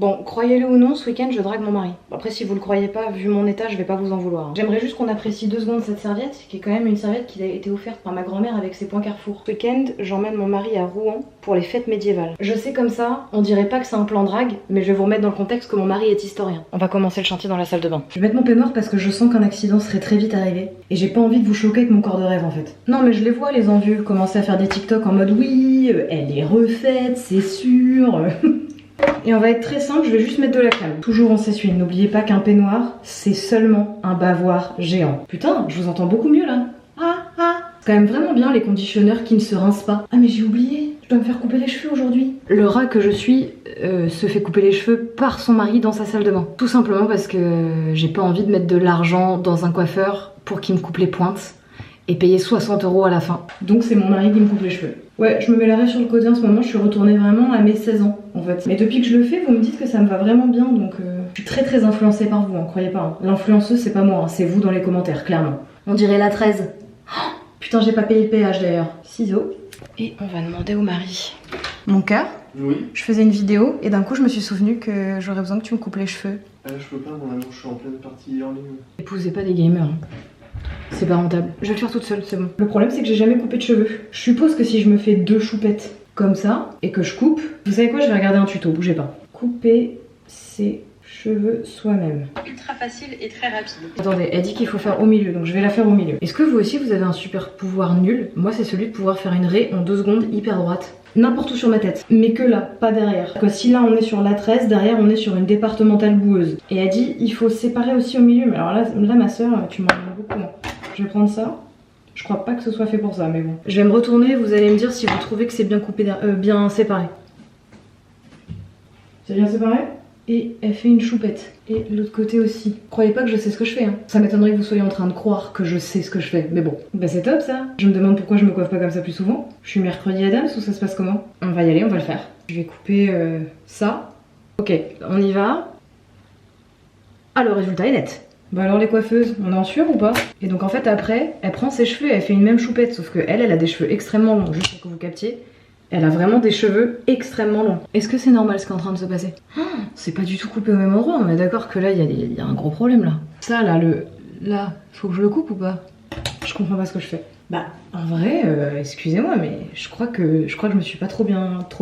Bon, croyez-le ou non, ce week-end je drague mon mari. Après, si vous le croyez pas, vu mon état, je vais pas vous en vouloir. J'aimerais juste qu'on apprécie 2 secondes cette serviette, qui est quand même une serviette qui a été offerte par ma grand-mère avec ses points Carrefour. Ce week-end, j'emmène mon mari à Rouen pour les fêtes médiévales. Je sais comme ça, on dirait pas que c'est un plan drague, mais je vais vous remettre dans le contexte que mon mari est historien. On va commencer le chantier dans la salle de bain. Je vais mettre mon peignoir parce que je sens qu'un accident serait très vite arrivé. Et j'ai pas envie de vous choquer avec mon corps de rêve en fait. Non mais je les vois les envieux commencer à faire des TikTok en mode oui, elle est refaite, c'est sûr. Et on va être très simple, je vais juste mettre de la crème. Toujours on s'essuie, n'oubliez pas qu'un peignoir, c'est seulement un bavoir géant. Putain, je vous entends beaucoup mieux là. C'est quand même vraiment bien les conditionneurs qui ne se rincent pas. Ah mais j'ai oublié, je dois me faire couper les cheveux aujourd'hui. Le rat que je suis se fait couper les cheveux par son mari dans sa salle de bain. Tout simplement parce que j'ai pas envie de mettre de l'argent dans un coiffeur pour qu'il me coupe les pointes et payer 60 € à la fin. Donc c'est mon mari qui me coupe les cheveux. Ouais, je me mets l'arrêt sur le côté en ce moment, je suis retournée vraiment à mes 16 ans en fait. Mais depuis que je le fais, vous me dites que ça me va vraiment bien, donc je suis très influencée par vous, hein, croyez pas. Hein. L'influenceuse c'est pas moi, hein, c'est vous dans les commentaires, clairement. On dirait la 13. Oh, putain, j'ai pas payé le péage d'ailleurs. Ciseaux. Et on va demander au mari. Mon cœur, oui. Je faisais une vidéo et d'un coup je me suis souvenu que j'aurais besoin que tu me coupes les cheveux. Je peux pas, mon amour, je suis en pleine partie en ligne. Épousez pas des gamers. Hein. C'est pas rentable. Je vais le faire toute seule, c'est bon. Le problème, c'est que j'ai jamais coupé de cheveux. Je suppose que si je me fais 2 choupettes comme ça et que je coupe, vous savez quoi, je vais regarder un tuto, bougez pas. Couper ses cheveux soi-même. Ultra facile et très rapide. Attendez, elle dit qu'il faut faire au milieu, donc je vais la faire au milieu. Est-ce que vous aussi, vous avez un super pouvoir nul? Moi, c'est celui de pouvoir faire une raie en 2 secondes hyper droite. N'importe où sur ma tête, mais que là, pas derrière. Que si là on est sur la 13, derrière on est sur une départementale boueuse. Et elle dit il faut séparer aussi au milieu. Mais alors là ma soeur, tu m'en donnes beaucoup. Hein. Je vais prendre ça. Je crois pas que ce soit fait pour ça, mais bon. Je vais me retourner, vous allez me dire si vous trouvez que c'est bien coupé, bien séparé. C'est bien séparé? Et elle fait une choupette. Et l'autre côté aussi. Croyez pas que je sais ce que je fais. Hein. Ça m'étonnerait que vous soyez en train de croire que je sais ce que je fais. Mais bon, bah c'est top ça. Je me demande pourquoi je me coiffe pas comme ça plus souvent. Je suis mercredi Adams ou ça se passe comment? On va y aller, on va le faire. Je vais couper ça. Ok, on y va. Ah, le résultat est net. Bah alors les coiffeuses, on est en sueur ou pas? Et donc en fait après, elle prend ses cheveux et elle fait une même choupette. Sauf que elle a des cheveux extrêmement longs, juste pour que vous captiez. Elle a vraiment des cheveux extrêmement longs. Est-ce que c'est normal ce qui est en train de se passer? C'est pas du tout coupé au même endroit, on est d'accord que là il y a un gros problème là. Ça là, là, faut que je le coupe ou pas? Je comprends pas ce que je fais. Bah en vrai, excusez-moi mais je crois que je me suis pas trop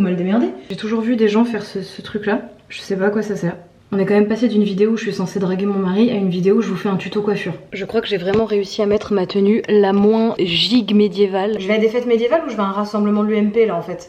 mal démerdée. J'ai toujours vu des gens faire ce truc là, je sais pas à quoi ça sert. On est quand même passé d'une vidéo où je suis censée draguer mon mari à une vidéo où je vous fais un tuto coiffure. Je crois que j'ai vraiment réussi à mettre ma tenue la moins gigue médiévale. Je vais à des fêtes médiévales ou je vais à un rassemblement de l'UMP là en fait?